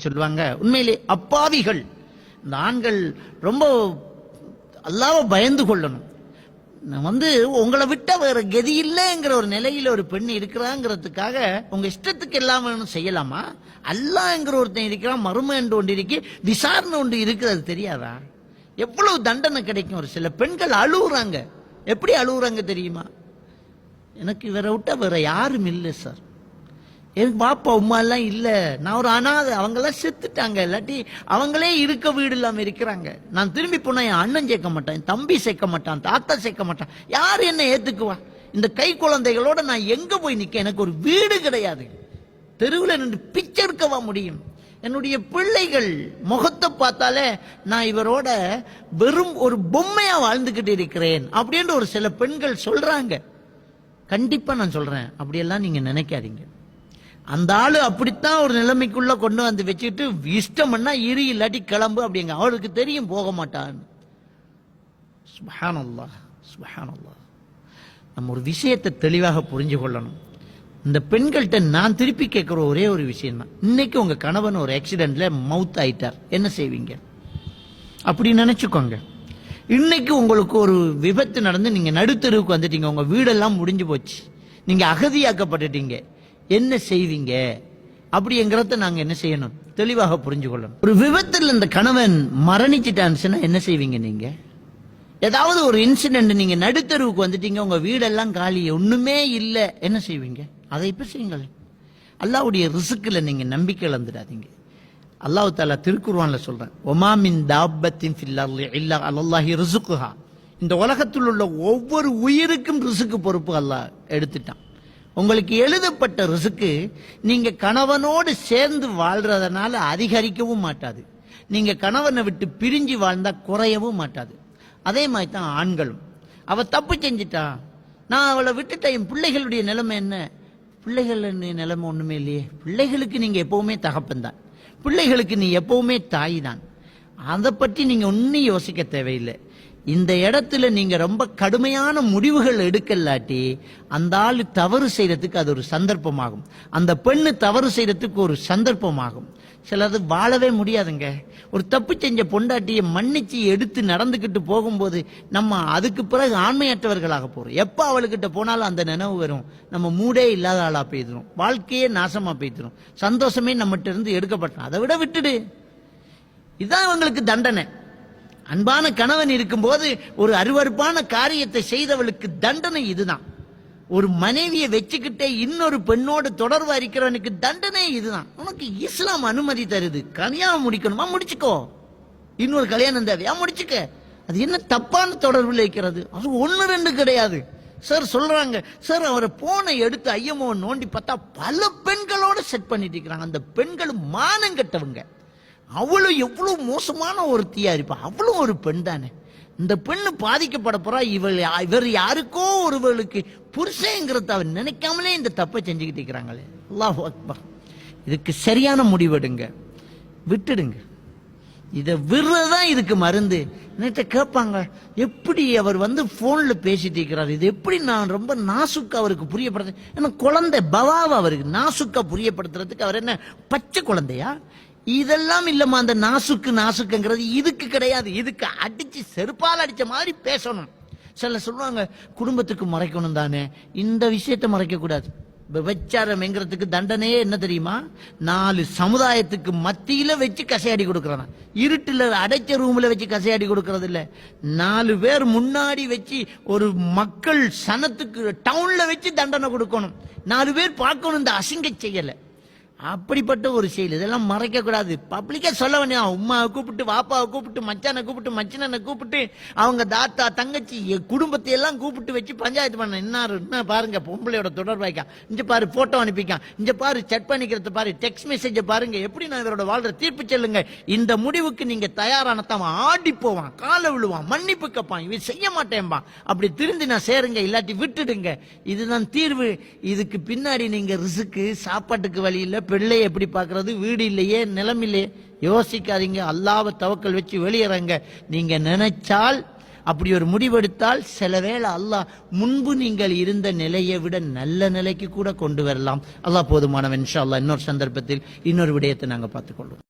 சொல்லுவாங்க, உண்மையிலே அப்பாவிகள் இந்த ஆண்கள் ரொம்ப அல்லாஹ்வை பயந்து கொள்ளணும். நான் உங்களை விட்ட வேற கதி இல்லைங்கிற ஒரு நிலையில ஒரு பெண் இருக்கிறாங்கிறதுக்காக உங்க இஷ்டத்துக்கு எல்லாம் செய்யலாமா? அல்லாஹ்ங்கிற ஒருத்தன் இருக்கிறான், மர்மம் என்று ஒன்று இருக்கு, விசாரணை ஒன்று இருக்கிறது தெரியாதா? எவ்வளவு தண்டனை கிடைக்கும். ஒரு சில பெண்கள் அழுகுறாங்க. எப்படி அழுகுறாங்க தெரியுமா? எனக்கு இவரை விட்டா வேற யாரும் இல்லை சார், எனக்கு பாப்பா உமா எல்லாம் இல்ல, நான் ஒரு அனாதை, அவங்க எல்லாம் செத்துட்டாங்க, இல்லாட்டி அவங்களே இருக்க வீடு இல்லாம இருக்கிறாங்க. நான் திரும்பி போனா என் அண்ணன் சேர்க்க மாட்டான், என் தம்பி சேர்க்க மாட்டான், தாத்தா சேர்க்க மாட்டான், யாரு என்ன ஏத்துக்குவா? இந்த கை குழந்தைகளோட நான் எங்க போய் நிக்க? எனக்கு ஒரு வீடு கிடையாது, தெருவில் நின்று பிச்சை எடுக்கவா முடியும்? என்னுடைய பிள்ளைகள் முகத்தை பார்த்தாலே நான் இவரோட வெறும் ஒரு பொம்மையா வாழ்ந்துகிட்டு இருக்கிறேன் அப்படின்னு ஒரு சில பெண்கள் சொல்றாங்க. கண்டிப்பா நான் சொல்றேன், அப்படியெல்லாம் நீங்க நினைக்காதீங்க. அந்த ஆளு அப்படித்தான் ஒரு நிலைமைக்குள்ள கொண்டு வந்து வச்சுக்கிட்டு இஷ்டம் பண்ணா இரு, இல்லாட்டி கிளம்பு அப்படிங்க. அவளுக்கு தெரியும் போக மாட்டான். சுப்ஹானல்லாஹ், சுப்ஹானல்லாஹ். நம்ம ஒரு விஷயத்தை தெளிவாக புரிஞ்சு கொள்ளணும். இந்த பெண்கள்கிட்ட நான் திருப்பி கேட்கிற ஒரே ஒரு விஷயம் தான், இன்னைக்கு உங்க கணவன் ஒரு ஆக்சிடென்ட்ல மவுத் ஆயிட்டார், என்ன செய்வீங்க? அப்படி நினைச்சுக்கோங்க. இன்னைக்கு உங்களுக்கு ஒரு விபத்து நடந்து நீங்க நடுத்தருவுக்கு வந்துட்டீங்க, உங்க வீடெல்லாம் முடிஞ்சு போச்சு, நீங்க அகதியாக்கப்பட்டுட்டீங்க, என்ன செய்வீங்க? அப்படிங்கிறத நாங்க என்ன செய்யணும், தெளிவாக புரிஞ்சு கொள்ளணும். ஒரு விபத்தில் இந்த கணவன் மரணிச்சிட்டான்னு என்ன செய்வீங்க? நீங்க ஏதாவது ஒரு இன்சிடென்ட், நீங்க நடுத்தருவுக்கு வந்துட்டீங்க, உங்க வீடெல்லாம் காலி, ஒண்ணுமே இல்லை, என்ன செய்வீங்க? அதை இப்ப செய்யுங்கள். அல்லாஹ்வுடைய ரிஸ்க்ல நீங்க நம்பிக்கை இழந்துடாதீங்க. அல்லாஹ் தஆலா திருக்குர்ஆன்ல சொல்றேன், ஒமா மின் தாப்பத்தின் ஃபில் அர்லி இல்லா அலல்லாஹி ரிஸ்குஹா. இந்த உலகத்தில் உள்ள ஒவ்வொரு உயிருக்கும் ரிஸ்க் பொறுப்பு அல்லாஹ் எடுத்துட்டான். உங்களுக்கு எழுதப்பட்ட ரிஸ்க் நீங்க கணவனோடு சேர்ந்து வாழ்றதுனால அதிகரிக்கவும் மாட்டாது, நீங்க கணவனை விட்டு பிரிஞ்சு வாழ்ந்தா குறையவும் மாட்டாது. அதே மாதிரி தான் ஆண்களும். அவ தப்பு செஞ்சிட்டா, நான் அவளை விட்டுட்டேன், என் பிள்ளைகளுடைய நிலைமை என்ன? பிள்ளைகளுடைய நிலைமை ஒண்ணுமே இல்லையே. பிள்ளைகளுக்கு நீங்க எப்பவுமே தகப்பன் தான், பிள்ளைகளுக்கு நீ எப்பவுமே தாய் தான். அதை பற்றி நீங்க ஒன்னும் யோசிக்க தேவையில்லை. இந்த இடத்துல நீங்க ரொம்ப கடுமையான முடிவுகள் எடுக்கலாட்டி அந்த ஆளு தவறு செய்யறதுக்கு அது ஒரு சந்தர்ப்பமாகும், அந்த பெண்ணு தவறு செய்யறதுக்கு ஒரு சந்தர்ப்பமாகும். சிலது வாழவே முடியாதுங்க. ஒரு தப்பு செஞ்ச பொண்டாட்டியை மன்னிச்சு எடுத்து நடந்துகிட்டு போகும்போது நம்ம அதுக்கு பிறகு ஆண்மையற்றவர்களாக போறோம். எப்ப அவளுக்கிட்ட போனாலும் அந்த நினைவு வரும், நம்ம மூடே இல்லாத ஆளா போயிடும், வாழ்க்கையே நாசமா போயிடும், சந்தோஷமே நம்மகிட்ட இருந்து எடுக்கப்பட்டோம். அதை விட விட்டுடு. இதுதான் அவங்களுக்கு தண்டனை. அன்பான கணவன் இருக்கும்போது ஒரு அருவருப்பான காரியத்தை செய்தவளுக்கு தண்டனை இதுதான். ஒரு மனைவியை வச்சுக்கிட்டே இன்னொரு பெண்ணோடு தொடர்பு இருக்கிறவனுக்கு தண்டனை இதுதான். உனக்கு இஸ்லாம் அனுமதி தருது, கல்யாணம் முடிக்கணுமா முடிச்சுக்கோ, இன்னொரு கல்யாணம் தேவையா முடிச்சுக்க. அது என்ன தப்பான தொடர்புல இருக்கிறது? அது ஒன்னு ரெண்டு கிடையாது சார். சொல்றாங்க சார், அவரை போனை எடுத்து ஐயமோ நோண்டி பார்த்தா பல பெண்களோட செட் பண்ணிட்டு இருக்கிறாங்க. அந்த பெண்கள் மானம் கட்டவங்க. அவளும் எவ்வளவு மோசமான ஒருத்தியா இருப்பா, அவளும் ஒரு பெண் தானே. இந்த பெண்ணு பாதிக்கப்பட போறா, இவர் யாருக்கோ ஒருவளுக்கு புருஷங்கிறத அவர் நினைக்காமலே இந்த தப்பை செஞ்சுக்கிட்டு இருக்கிறாங்களே. அல்லாஹ் அக்பர். இதுக்கு சரியான முடிவெடுங்க, விட்டுடுங்க. இதை விடுறதுதான் இதுக்கு மருந்து. நேற்று கேட்பாங்க, எப்படி அவர் போன்ல பேசிட்டு இருக்கிறார், இது எப்படி நான் ரொம்ப நாசுக்கா அவருக்கு புரியப்படுத்த? ஏன்னா குழந்தை பவாவா அவருக்கு நாசுக்கா புரியப்படுத்துறதுக்கு அவர் என்ன பச்சை குழந்தையா? இதெல்லாம் இல்லம்மா, அந்த நாசுக்குங்கிறது இதுக்கு கிடையாது. இதுக்கு அடிச்சு செருப்பால் அடிச்ச மாதிரி பேசணும். சில சொல்லுவாங்க குடும்பத்துக்கு மறைக்கணும் தானே, இந்த விஷயத்தை மறைக்க கூடாது. விபச்சாரம் என்கிறதுக்கு தண்டனையே என்ன தெரியுமா? 4 சமுதாயத்துக்கு மத்தியில வச்சு கசையாடி கொடுக்கறான். இருட்டுல அடைச்ச ரூம்ல வச்சு கசையாடி கொடுக்கறது இல்ல, 4 பேர் முன்னாடி வச்சு ஒரு மக்கள் சனத்துக்கு டவுன்ல வச்சு தண்டனை கொடுக்கணும். 4 பேர் பார்க்கணும் இந்த அசிங்க செய்யல. அப்படிப்பட்ட ஒரு செயல், இதெல்லாம் மறைக்க கூடாது. பப்ளிக்கா சொல்ல வேண்டிய உமாவை கூப்பிட்டு, வாப்பாவை கூப்பிட்டு, மச்சானை கூப்பிட்டு, மச்சினனை கூப்பிட்டு, அவங்க தாத்தா தங்கச்சி குடும்பத்தை எல்லாம் கூப்பிட்டு வச்சு பஞ்சாயத்து பண்ண. என்ன பாருங்க பொம்பளையோட தொடர்பாய்க்கா, இங்க பாரு போட்டோ அனுப்பிக்கான், இங்க பாரு செட் பண்ணிக்கிறது பாரு, டெக்ஸ்ட் மெசேஜ் பாருங்க, எப்படி நான் இவரோட வாழ்ற தீர்ப்பு சொல்லுங்க. இந்த முடிவுக்கு நீங்க தயாரானதான் ஆடி போவான், காலை விழுவான், மன்னிப்பு கேட்பான், இவன் செய்ய மாட்டேன்பா. அப்படி திருந்தி நான் சேருங்க, இல்லாட்டி விட்டுடுங்க. இதுதான் தீர்வு. இதுக்கு பின்னாடி நீங்க ரிஸ்க்கு, சாப்பாட்டுக்கு வழி இல்ல, பிள்ளை எப்படி பார்க்கறது, வீடு இல்லையே, நிலம் இல்லையே, யோசிக்காதீங்க. அல்லாஹ்வை தவக்கல் வச்சு வெளியேறங்க. நீங்க நினைச்சால் அப்படி ஒரு முடிவெடுத்தால் சில வேளை அல்லாஹ் முன்பு நீங்கள் இருந்த நிலையை விட நல்ல நிலைக்கு கூட கொண்டு வரலாம். அல்லாஹ் போதுமானவன். இன்ஷா அல்லாஹ் இன்னொரு சந்தர்ப்பத்தில் இன்னொரு விடயத்தை நாங்கள் பார்த்துக்கொள்வோம்.